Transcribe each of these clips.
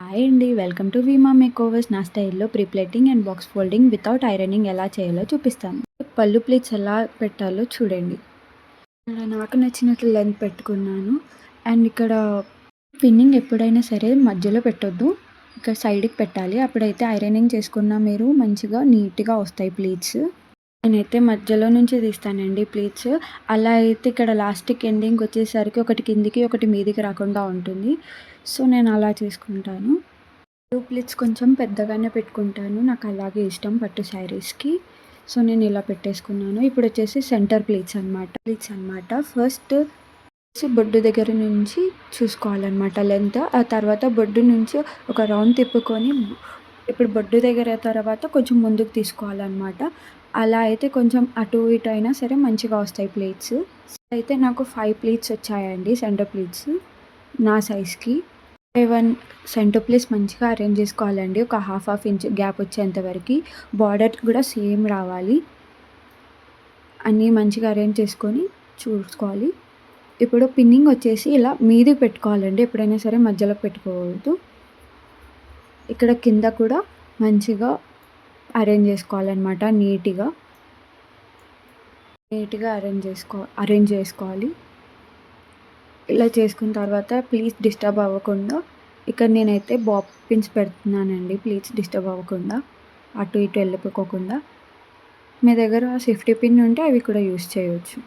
Hi అండి. Welcome to Veema makeovers. నా స్టైల్‌లో pre pleating and box folding without ironing ఎలా చేయాలో చూపిస్తాను. పళ్ళు ప్లీట్స్ ఎలా పెట్టాలో చూడండి. ఇక్కడ నాకు నచ్చినట్లు లెంత్ పెట్టుకున్నాను. అండ్ ఇక్కడ పిన్నింగ్ ఎప్పుడైనా సరే మధ్యలో పెట్టొద్దు. ఇక్కడ సైడ్‌కి పెట్టాలి. అప్పుడైతే ఐరనింగ్ చేసుకున్న మీరు మంచిగా నీట్‌గా వస్తాయి ప్లీట్స్. నేనైతే మధ్యలో నుంచి తీస్తానండి ప్లీట్స్. అలా అయితే ఇక్కడ లాస్ట్‌కి ఎండింగ్‌కి వచ్చేసరికి ఒకటి కిందికి, ఒకటి మీదికి రాకుండా ఉంటుంది. సో, నేను అలా చేసుకుంటాను. ప్లీట్స్ కొంచెం పెద్దగానే పెట్టుకుంటాను. నాకు అలాగే ఇష్టం పట్టు శారీస్‌కి. సో, నేను ఇలా పెట్టేసుకున్నాను. ఇప్పుడొచ్చేసి సెంటర్ ప్లీట్స్ అనమాట. ఫస్ట్ బొడ్డు దగ్గర నుంచి చూసుకోవాలనమాట లెంత్. ఆ తర్వాత బొడ్డు నుంచి ఒక రౌండ్ తిప్పుకొని ఇప్పుడు బొడ్డు దగ్గర తర్వాత కొంచెం ముందుకు తీసుకోవాలనమాట. అలా అయితే కొంచెం అటు ఇటు అయినా సరే మంచిగా వస్తాయి ప్లీట్స్. అయితే నాకు 5 ప్లీట్స్ వచ్చాయండి సెంటర్ ప్లీట్స్ నా సైజ్‌కి. సెంటర్ ప్లీట్స్ మంచిగా అరేంజ్ చేసుకోవాలండి. ఒక హాఫ్ ఇంచ్ గ్యాప్ వచ్చేంత వరకి. బార్డర్ కూడా సేమ్ రావాలి. అన్నీ మంచిగా అరేంజ్ చేసుకొని చూసుకోవాలి. ఇప్పుడు పిన్నింగ్ వచ్చేసి ఇలా మీదికి పెట్టుకోవాలండి. ఎప్పుడైనా సరే మధ్యలో పెట్టుకోవద్దు. ఇక్కడ కింద కూడా మంచిగా అరేంజ్ చేసుకోవాలనమాట నీట్‌గా. అరేంజ్ చేసుకోవాలి. ఇలా చేసుకున్న తర్వాత ప్లీట్స్ డిస్టర్బ్ అవ్వకుండా ఇక్కడ నేనైతే బాబ్ పిన్స్ పెడుతున్నానండి ప్లీట్స్ డిస్టర్బ్ అవ్వకుండా. అటు ఇటు వెళ్ళిపోకోకుండా. మీ దగ్గర సేఫ్టీ పిన్ ఉంటే అవి కూడా యూజ్ చేయొచ్చు.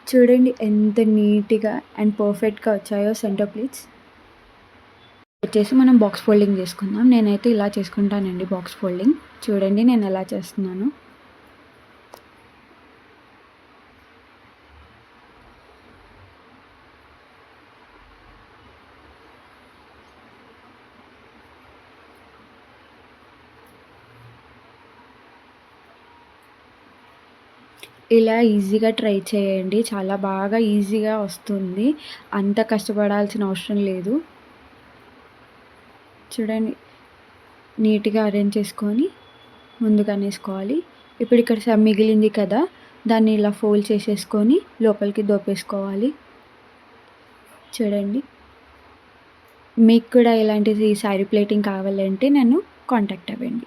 చూడండి ఎంత నీట్‌గా అండ్ పర్ఫెక్ట్‌గా వచ్చాయో సెంటర్ ప్లీట్స్. వచ్చేసి మనం బాక్స్ ఫోల్డింగ్ చేసుకుందాం. నేనైతే ఇలా చేసుకుంటానండి బాక్స్ ఫోల్డింగ్. చూడండి నేను ఎలా చేస్తున్నానో. ఇలా ఈజీగా ట్రై చేయండి. చాలా బాగా ఈజీగా వస్తుంది. అంత కష్టపడాల్సిన అవసరం లేదు. చూడండి నీట్‌గా అరేంజ్ చేసుకొని ముందుకనేసుకోవాలి. ఇప్పుడు ఇక్కడ మిగిలింది కదా! దాన్ని ఇలా ఫోల్డ్ చేసేసుకొని లోపలికి దోపేసుకోవాలి. చూడండి. మీకు కూడా ఇలాంటిది శారీ ప్లేటింగ్ కావాలంటే నన్ను కాంటాక్ట్ అవ్వండి.